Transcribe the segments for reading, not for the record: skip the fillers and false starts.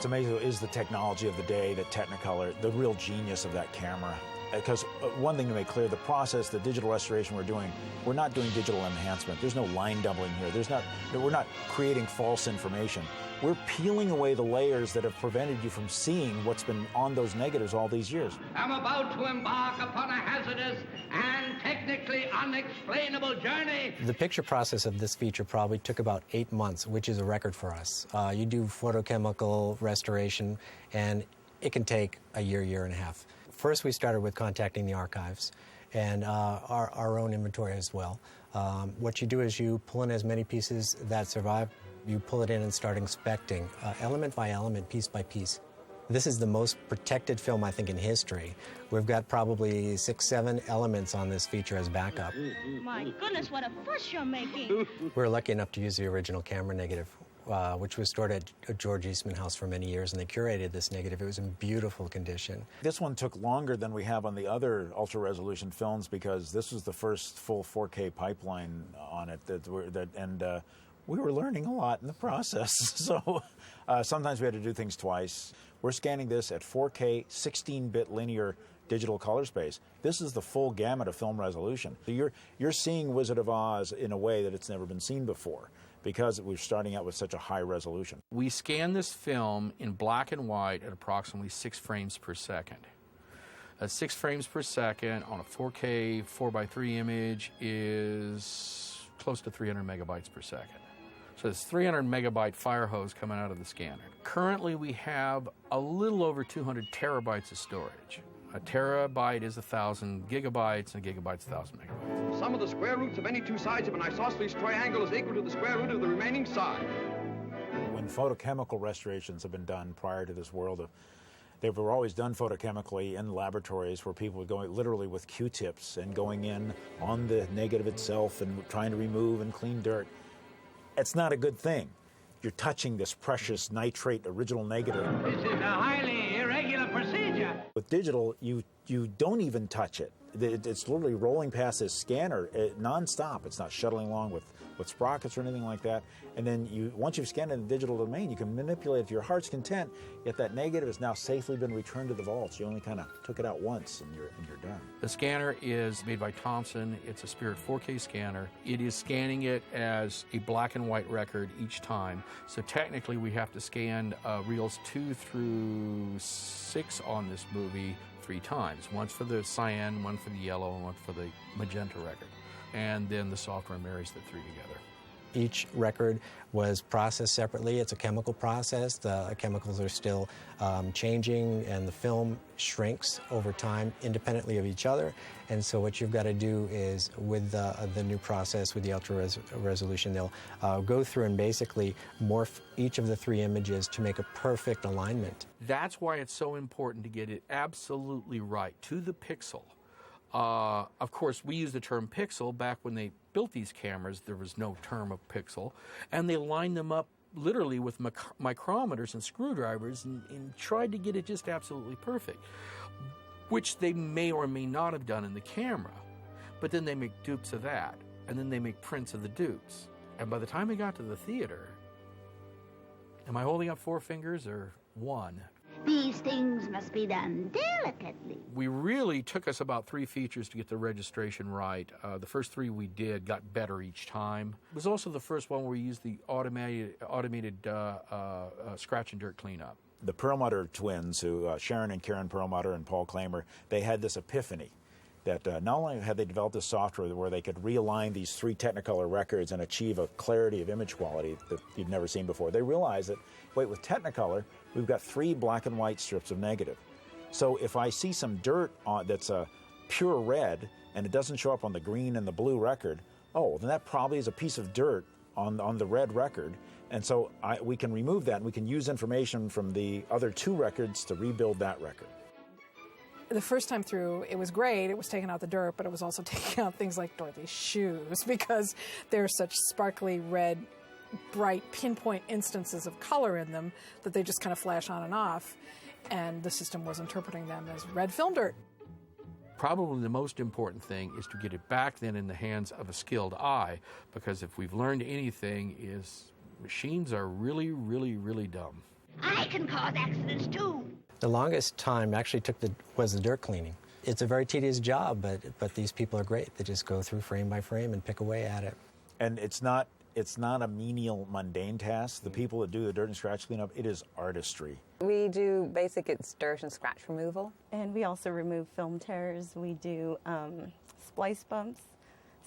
What's amazing is the technology of the day, the Technicolor, the real genius of that camera. Because one thing to make clear, the process, the digital restoration we're not doing digital enhancement. There's no line doubling here. We're not creating false information. We're peeling away the layers that have prevented you from seeing what's been on those negatives all these years. I'm about to embark upon a hazardous and technically unexplainable journey. The picture process of this feature probably took about 8 months, which is a record for us. You do photochemical restoration, and it can take a year, year and a half. First, we started with contacting the archives and our own inventory as well. What you do is you pull in as many pieces that survive. You pull it in and start inspecting, element by element, piece by piece. This is the most protected film, I think, in history. We've got probably 6, 7 elements on this feature as backup. My goodness, what a fuss you're making. We're lucky enough to use the original camera negative, which was stored at George Eastman House for many years, and they curated this negative. It was in beautiful condition. This one took longer than we have on the other ultra-resolution films because this was the first full 4K pipeline on it, we were learning a lot in the process. So sometimes we had to do things twice. We're scanning this at 4K, 16-bit linear digital color space. This is the full gamut of film resolution. So you're seeing Wizard of Oz in a way that it's never been seen before, because we're starting out with such a high resolution. We scan this film in black and white at approximately 6 frames per second. 6 frames per second on a 4K 4x3 image is close to 300 megabytes per second. So it's 300 megabyte fire hose coming out of the scanner. Currently we have a little over 200 terabytes of storage. A terabyte is 1,000 gigabytes, and a gigabyte's 1,000 megabytes. Sum of the square roots of any two sides of an isosceles triangle is equal to the square root of the remaining side. When photochemical restorations have been done prior to this world, they were always done photochemically in laboratories where people were going literally with Q-tips and going in on the negative itself and trying to remove and clean dirt. It's not a good thing. You're touching this precious nitrate original negative. This is a highly irregular procedure. With digital, you don't even touch it. It's literally rolling past this scanner non-stop. It's not shuttling along with sprockets or anything like that. And then once you've scanned it in the digital domain, you can manipulate it to your heart's content, yet that negative has now safely been returned to the vault. You only kind of took it out once and you're done. The scanner is made by Thomson. It's a Spirit 4K scanner. It is scanning it as a black and white record each time. So technically we have to scan reels 2 through 6 on this movie 3 times. Once for the cyan, one for the yellow, and one for the magenta record. And then the software marries the 3 together. Each record was processed separately. It's a chemical process. The chemicals are still changing, and the film shrinks over time independently of each other. And so what you've got to do is, with the new process, with the ultra-resolution, they'll go through and basically morph each of the 3 images to make a perfect alignment. That's why it's so important to get it absolutely right, to the pixel. Of course, we use the term pixel. Back when they built these cameras, there was no term of pixel, and they lined them up literally with micrometers and screwdrivers and tried to get it just absolutely perfect, which they may or may not have done in the camera. But then they make dupes of that, and then they make prints of the dupes. And by the time we got to the theater, am I holding up 4 fingers or 1? These things must be done delicately. We really took us about 3 features to get the registration right. The first 3 we did got better each time. It was also the first one where we used the automated scratch and dirt cleanup. The Perlmutter twins, Sharon and Karen Perlmutter and Paul Klamer, they had this epiphany that not only had they developed this software where they could realign these 3 Technicolor records and achieve a clarity of image quality that you'd never seen before, they realized that, wait, with Technicolor, we've got 3 black and white strips of negative. So if I see some dirt that's a pure red and it doesn't show up on the green and the blue record, oh, then that probably is a piece of dirt on the red record. And so we can remove that, and we can use information from the other 2 records to rebuild that record. The first time through, it was great. It was taking out the dirt, but it was also taking out things like Dorothy's shoes, because they're such sparkly red, bright pinpoint instances of color in them that they just kind of flash on and off, and the system was interpreting them as red film dirt. Probably the most important thing is to get it back then in the hands of a skilled eye, because if we've learned anything is machines are really, really, really dumb. I can cause accidents too. The longest time actually was the dirt cleaning. It's a very tedious job, but these people are great. They just go through frame by frame and pick away at it. And it's not a menial, mundane task. The people that do the dirt and scratch cleanup, it is artistry. We do it's dirt and scratch removal. And we also remove film tears. We do splice bumps.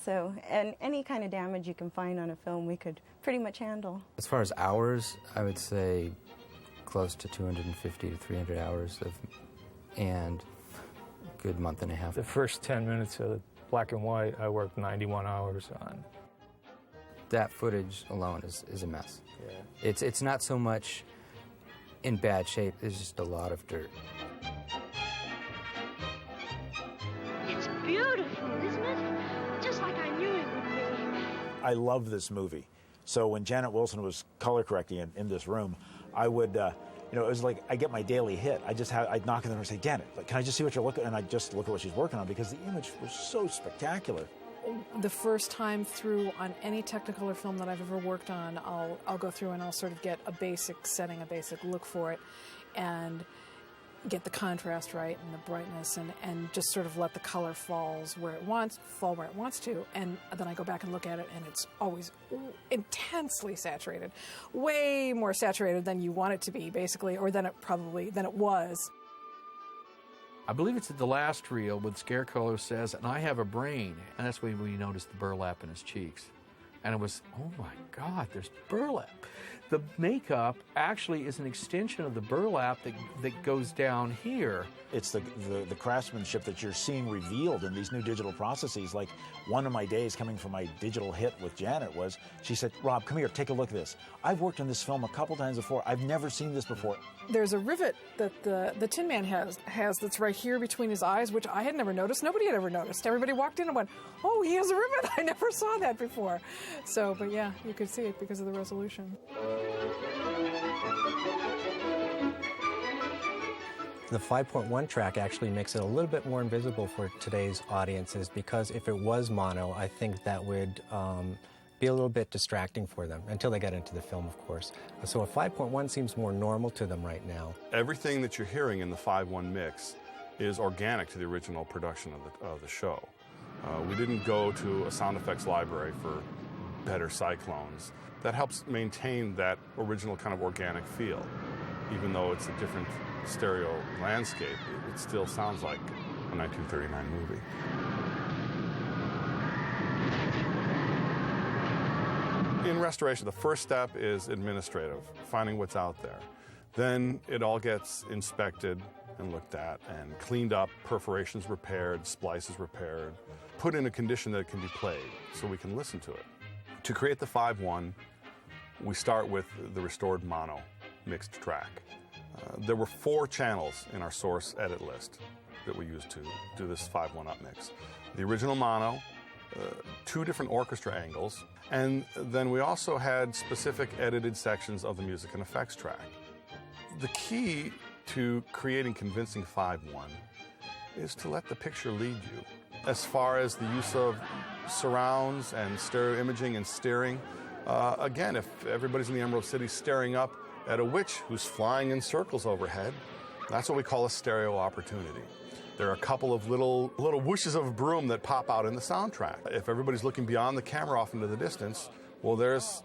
So, and any kind of damage you can find on a film, we could pretty much handle. As far as hours, I would say close to 250 to 300 hours and a good month and a half. The first 10 minutes of black and white, I worked 91 hours on. That footage alone is a mess. Yeah. It's not so much in bad shape, there's just a lot of dirt. It's beautiful, isn't it? Just like I knew it would be. I love this movie. So when Janet Wilson was color correcting in this room, I would, it was like I get my daily hit. I'd knock on the door and say, Janet, can I just see what you're looking at? And I'd just look at what she's working on because the image was so spectacular. The first time through on any Technicolor film that I've ever worked on, I'll go through and I'll sort of get a basic setting, a basic look for it, and get the contrast right and the brightness and just sort of let the color fall where it wants to, and then I go back and look at it and it's always intensely saturated, way more saturated than you want it to be, basically, or than it was. I believe it's at the last reel when Scarecrow says, and I have a brain, and that's when we noticed the burlap in his cheeks. And it was, oh my God, there's burlap. The makeup actually is an extension of the burlap that goes down here. It's the craftsmanship that you're seeing revealed in these new digital processes. Like one of my days coming from my digital hit with Janet was, she said, Rob, come here, take a look at this. I've worked on this film a couple times before. I've never seen this before. There's a rivet that the Tin Man has that's right here between his eyes, which I had never noticed. Nobody had ever noticed. Everybody walked in and went, oh, he has a rivet. I never saw that before. So, but yeah, you could see it because of the resolution. The 5.1 track actually makes it a little bit more invisible for today's audiences because if it was mono, I think that would be a little bit distracting for them until they get into the film, of course. So a 5.1 seems more normal to them right now. Everything that you're hearing in the 5.1 mix is organic to the original production of the show. We didn't go to a sound effects library for better cyclones. That helps maintain that original kind of organic feel. Even though it's a different stereo landscape, it still sounds like a 1939 movie. In restoration, the first step is administrative, finding what's out there. Then it all gets inspected and looked at and cleaned up, perforations repaired, splices repaired, put in a condition that it can be played so we can listen to it. To create the 5.1, we start with the restored mono mixed track. There were 4 channels in our source edit list that we used to do this 5.1 up mix. The original mono, 2 different orchestra angles, and then we also had specific edited sections of the music and effects track. The key to creating convincing 5.1 is to let the picture lead you. As far as the use of surrounds and stereo imaging and steering, again, if everybody's in the Emerald City staring up at a witch who's flying in circles overhead, that's what we call a stereo opportunity. There are a couple of little whooshes of a broom that pop out in the soundtrack. If everybody's looking beyond the camera off into the distance, well, there's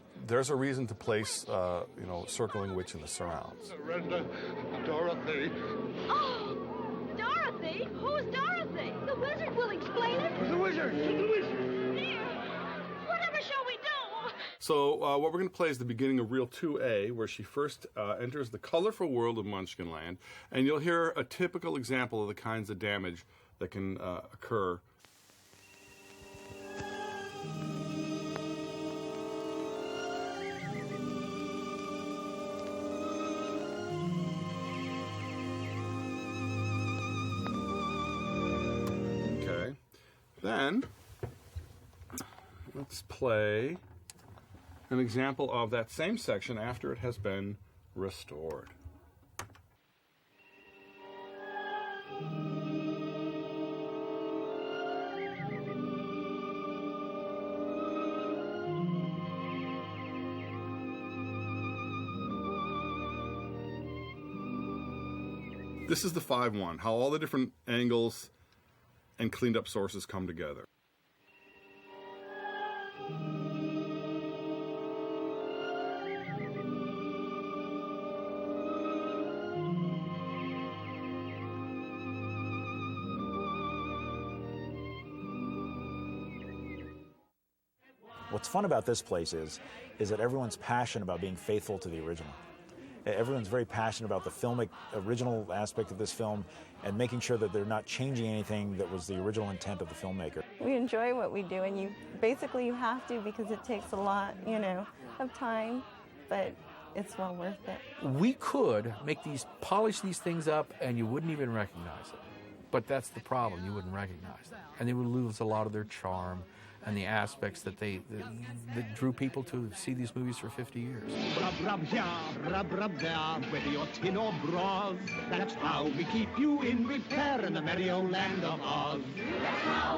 a reason to place, circling witch in the surrounds. Surrender, Dorothy. Oh, Dorothy? Who's Dorothy? The wizard will explain it. The wizard. The wizard. Dear, whatever shall we do? So what we're going to play is the beginning of Reel 2A, where she first enters the colorful world of Munchkinland, and you'll hear a typical example of the kinds of damage that can occur. Okay, then let's play an example of that same section after it has been restored. This is the 5-1, how all the different angles and cleaned up sources come together. What's fun about this place is that everyone's passionate about being faithful to the original. Everyone's very passionate about the original aspect of this film and making sure that they're not changing anything that was the original intent of the filmmaker. We enjoy what we do, and you have to because it takes a lot, of time, but it's well worth it. We could polish these things up and you wouldn't even recognize it. But that's the problem, you wouldn't recognize them. And they would lose a lot of their charm and the aspects that drew people to see these movies for 50 years. Rub, rub here, rub there, whether you're tin or bras. That's how we keep you in repair in the merry old land of Oz. That's how